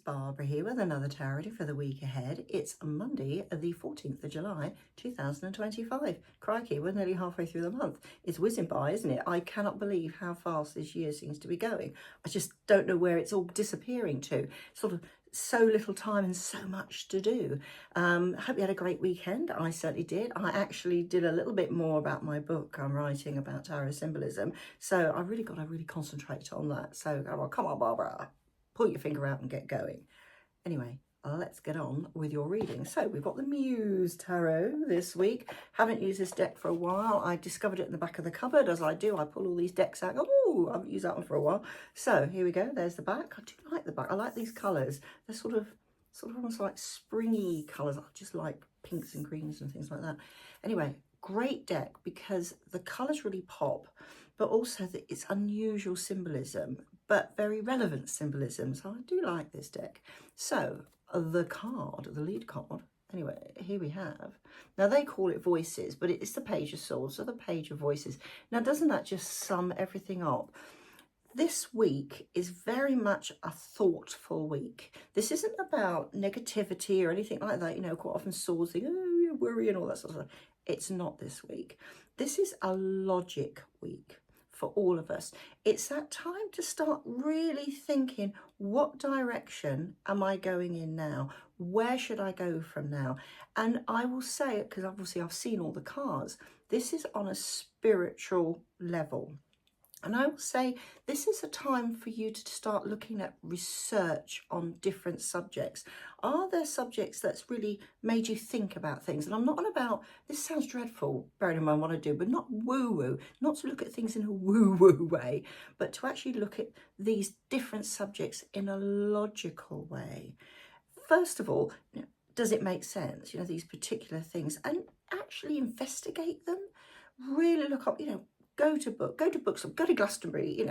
Barbara here with another tarot reading for the week ahead. It's Monday, the 14th of July, 2025. Crikey, we're nearly halfway through the month. It's whizzing by, isn't it? I cannot believe how fast this year seems to be going. I just don't know where it's all disappearing to. Sort of so little time and so much to do. I hope you had a great weekend. I certainly did. I actually did a little bit more about my book I'm writing about tarot symbolism. So I really got to concentrate on that. So, oh, come on, Barbara. Pull your finger out and get going. Anyway, let's get on with your reading. So we've got the Muse Tarot this week. Haven't used this deck for a while. I discovered it in the back of the cupboard. As I do, I pull all these decks out. Oh, I haven't used that one for a while. So here we go. There's the back. I do like the back. I like these colours. They're sort of almost like springy colours. I just like pinks and greens and things like that. Anyway, great deck because the colours really pop, but also it's unusual symbolism, but very relevant symbolism. So I do like this deck. So the card, the lead card, anyway, here we have. Now they call it voices, but it's the Page of Swords, so the Page of Voices. Now doesn't that just sum everything up? This week is very much a thoughtful week. This isn't about negativity or anything like that. You know, quite often swords think, oh, you worry and all that sort of stuff. It's not this week. This is a logic week for all of us. It's that time to start really thinking, what direction am I going in now? Where should I go from now? And I will say it because obviously I've seen all the cards. This is on a spiritual level. And I will say this is a time for you to start looking at research on different subjects. Are there subjects that's really made you think about things? And I'm not on about, this sounds dreadful, bearing in mind what I do, but not woo-woo, not to look at things in a woo-woo way, but to actually look at these different subjects in a logical way. First of all, does it make sense? You know, these particular things, and actually investigate them. Really look up, go to books, go to Glastonbury,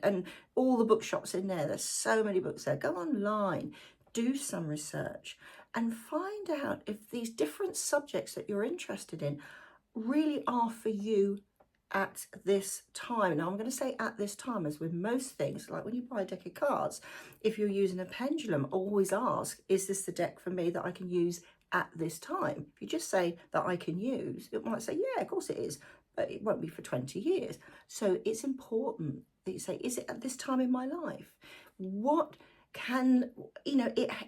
and all the bookshops in there. There's so many books there. Go online, do some research and find out if these different subjects that you're interested in really are for you at this time. Now I'm going to say at this time, as with most things, like when you buy a deck of cards, if you're using a pendulum, always ask, is this the deck for me that I can use at this time? If you just say that I can use, it might say, yeah, of course it is, but it won't be for 20 years. So it's important that you say, is it at this time in my life? What can,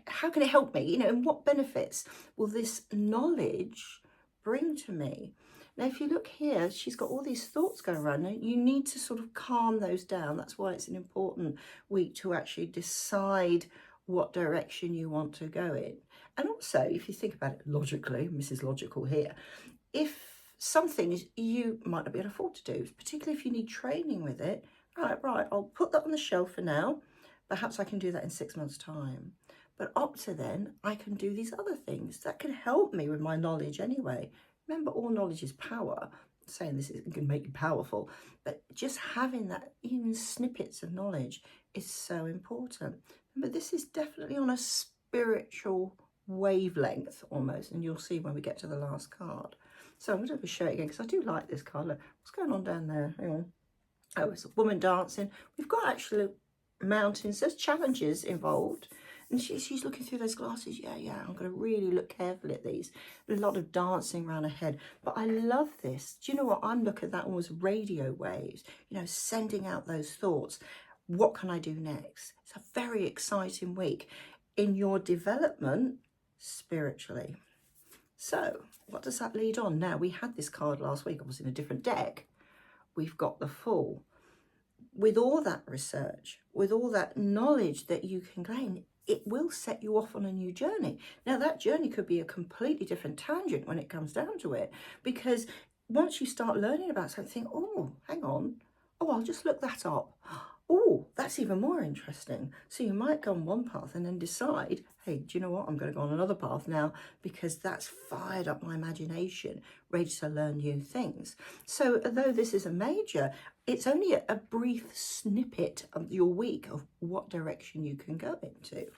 how can it help me? And what benefits will this knowledge bring to me? Now, if you look here, she's got all these thoughts going around. Now, you need to sort of calm those down. That's why it's an important week to actually decide what direction you want to go in. And also, if you think about it logically, Mrs. Logical here, if something you might not be able to afford to do, particularly if you need training with it, right, I'll put that on the shelf for now. Perhaps I can do that in 6 months' time. But up to then, I can do these other things that can help me with my knowledge anyway. Remember, all knowledge is power. I'm saying this is going to make you powerful, but just having that, even snippets of knowledge, is so important. But this is definitely on a spiritual wavelength almost, and you'll see when we get to the last card. So I'm going to show it again because I do like this card. Look, what's going on down there? Hang on. Oh, it's a woman dancing. We've got actually mountains. There's challenges involved. And she's looking through those glasses. Yeah, I'm going to really look carefully at these. A lot of dancing around her head. But I love this. Do you know what? I'm looking at that one was radio waves, sending out those thoughts. What can I do next? It's a very exciting week in your development spiritually. So what does that lead on? Now, we had this card last week, obviously in a different deck. We've got the Fool. With all that research, with all that knowledge that you can gain, it will set you off on a new journey. Now, that journey could be a completely different tangent when it comes down to it, because once you start learning about something, oh, hang on, oh, I'll just look that up. Oh, that's even more interesting. So you might go on one path and then decide, hey, do you know what? I'm going to go on another path now because that's fired up my imagination, ready to learn new things. So although this is a major, it's only a brief snippet of your week of what direction you can go into.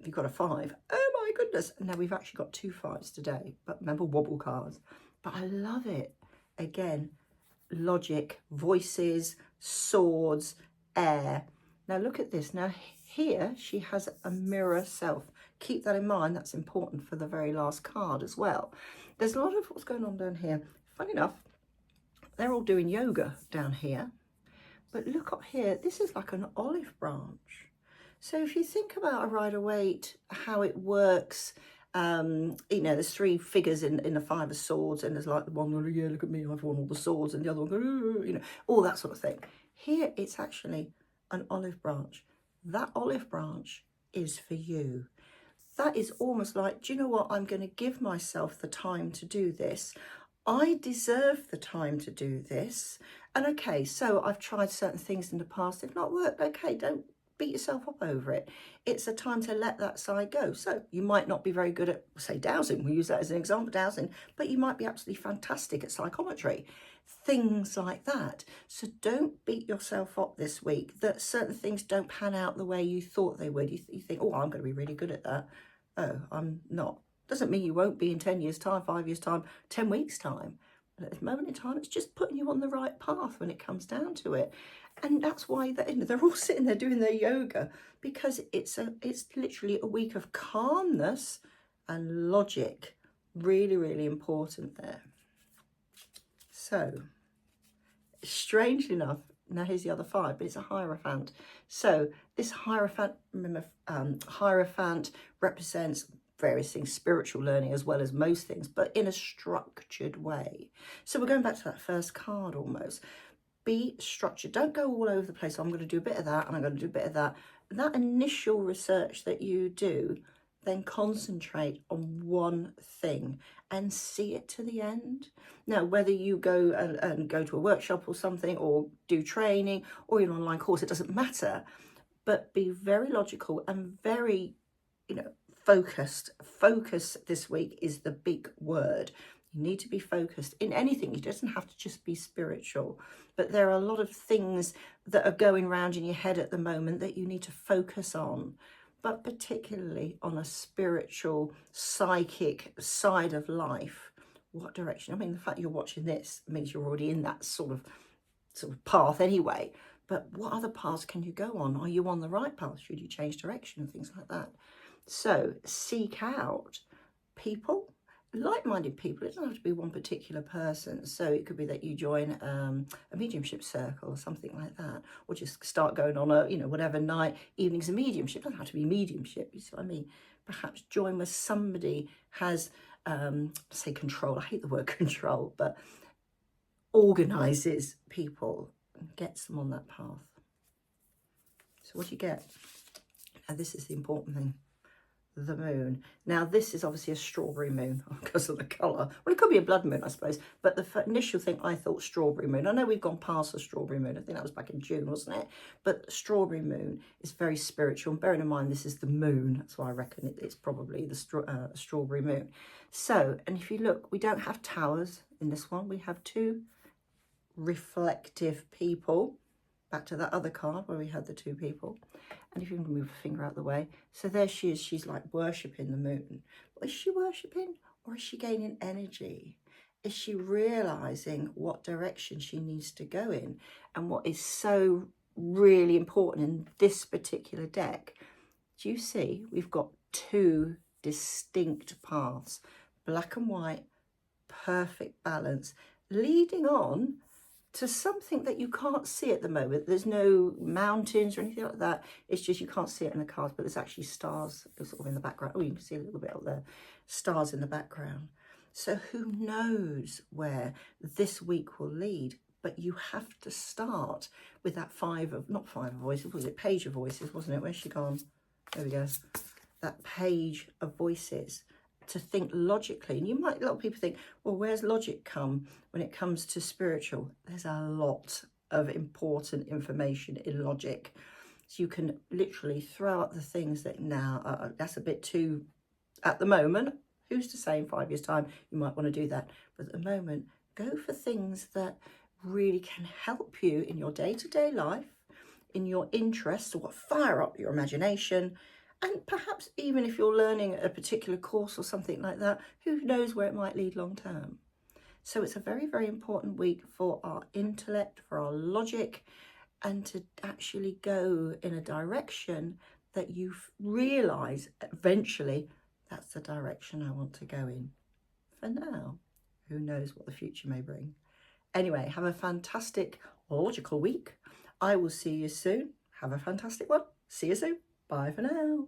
You've got a 5. Oh my goodness. Now we've actually got 2 5s today, but remember, wobble cards. But I love it. Again, logic, voices, swords, air. Now look at this. Now here she has a mirror self. Keep that in mind. That's important for the very last card as well. There's a lot of what's going on down here. Funny enough, they're all doing yoga down here. But look up here, this is like an olive branch. So if you think about a Rider-Waite, how it works, you know, there's three figures in the Five of Swords, and there's like the one going, yeah, look at me, I've won all the swords, and the other one going, you know, all that sort of thing. Here, it's actually an olive branch. That olive branch is for you. That is almost like, do you know what? I'm going to give myself the time to do this. I deserve the time to do this. And okay, so I've tried certain things in the past. They've not worked. Okay, don't beat yourself up over it. It's a time to let that side go. So you might not be very good at, say, dowsing. We'll use that as an example, dowsing. But you might be absolutely fantastic at psychometry. Things like that. So don't beat yourself up this week that certain things don't pan out the way you thought they would. You think, oh, I'm going to be really good at that. Oh, I'm not. Doesn't mean you won't be in 10 years' time, 5 years' time, 10 weeks' time. But at this moment in time, it's just putting you on the right path when it comes down to it. And that's why they're all sitting there doing their yoga, because it's literally a week of calmness and logic. Really, really important there. So, strangely enough, now here's the other five, but it's a Hierophant. So this Hierophant, remember, Hierophant represents various things, spiritual learning as well as most things, but in a structured way. So we're going back to that first card almost. Be structured. Don't go all over the place. So I'm going to do a bit of that and I'm going to do a bit of that. That initial research that you do, then concentrate on one thing and see it to the end. Now, whether you go and go to a workshop or something, or do training or an online course, it doesn't matter. But be very logical and very, you know, focused. Focus this week is the big word. You need to be focused in anything. It doesn't have to just be spiritual, but there are a lot of things that are going around in your head at the moment that you need to focus on, but particularly on a spiritual, psychic side of life. What direction? I mean, the fact you're watching this means you're already in that sort of path anyway. But what other paths can you go on? Are you on the right path? Should you change direction and things like that? So seek out people, like-minded people. It doesn't have to be one particular person. So it could be that you join a mediumship circle or something like that, or just start going on a, you know, whatever night, evenings of mediumship. It doesn't have to be mediumship, you see what I mean? Perhaps join where somebody has, say, control. I hate the word control, but organises people and gets them on that path. So what do you get? And this is the important thing. The moon. Now this is obviously a strawberry moon because of the colour. Well, it could be a blood moon, I suppose, but the initial thing, I thought strawberry moon. I know we've gone past the strawberry moon. I think that was back in June, wasn't it? But strawberry moon is very spiritual, and bearing in mind this is the moon, that's why I reckon it's probably the strawberry moon. So, and if you look, we don't have towers in this one. We have two reflective people. Back to that other card where we had the two people. And if you can move a finger out the way. So there she is. She's like worshipping the moon. But is she worshipping, or is she gaining energy? Is she realising what direction she needs to go in? And what is so really important in this particular deck, do you see we've got two distinct paths, black and white, perfect balance, leading on to something that you can't see at the moment. There's no mountains or anything like that. It's just you can't see it in the cards, but there's actually stars sort of in the background. Oh, you can see a little bit up there. Stars in the background. So who knows where this week will lead? But you have to start with that not five of voices, was it page of voices, wasn't it? Where's she gone? There we go. That page of voices. To think logically. And a lot of people think, well, where's logic come when it comes to spiritual? There's a lot of important information in logic. So you can literally throw out the things that now, that's a bit too, at the moment, who's to say in 5 years' time, you might want to do that. But at the moment, go for things that really can help you in your day-to-day life, in your interests, or what fire up your imagination. And perhaps even if you're learning a particular course or something like that, who knows where it might lead long term. So it's a very, very important week for our intellect, for our logic, and to actually go in a direction that you realise eventually that's the direction I want to go in. For now, who knows what the future may bring. Anyway, have a fantastic logical week. I will see you soon. Have a fantastic one. See you soon. Bye for now.